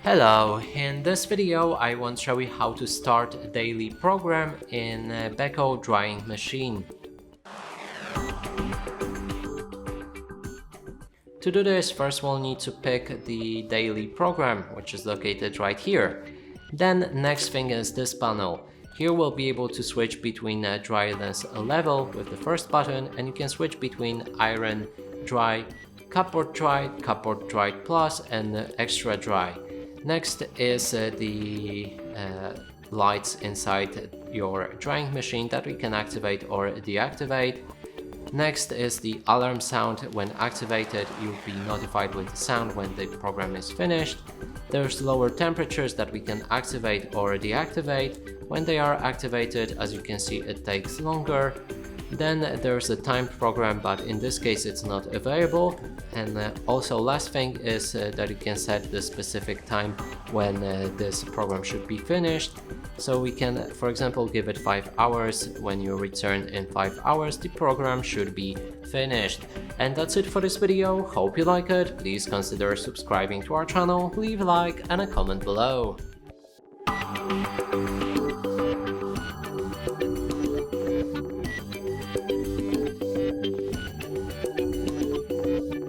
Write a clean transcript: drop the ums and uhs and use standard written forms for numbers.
Hello, in this video I want to show you how to start a daily program in Beko drying machine. To do this, first we'll need to pick the daily program, which is located right here. Then next thing is this panel. Here we'll be able to switch between dryness level with the first button, and you can switch between iron dry, cupboard dry plus, and extra dry. Next is the lights inside your drying machine that we can activate or deactivate. Next is the alarm sound. When activated, you'll be notified with the sound when the program is finished. There's lower temperatures that we can activate or deactivate. When they are activated, as you can see, it takes longer. Then there's a timed program, but in this case it's not available. And also last thing is that you can set the specific time when this program should be finished. So we can, for example, give it 5 hours. When you return in 5 hours, the program should be finished. And that's it for this video. Hope you like it. Please consider subscribing to our channel, leave a like and a comment below.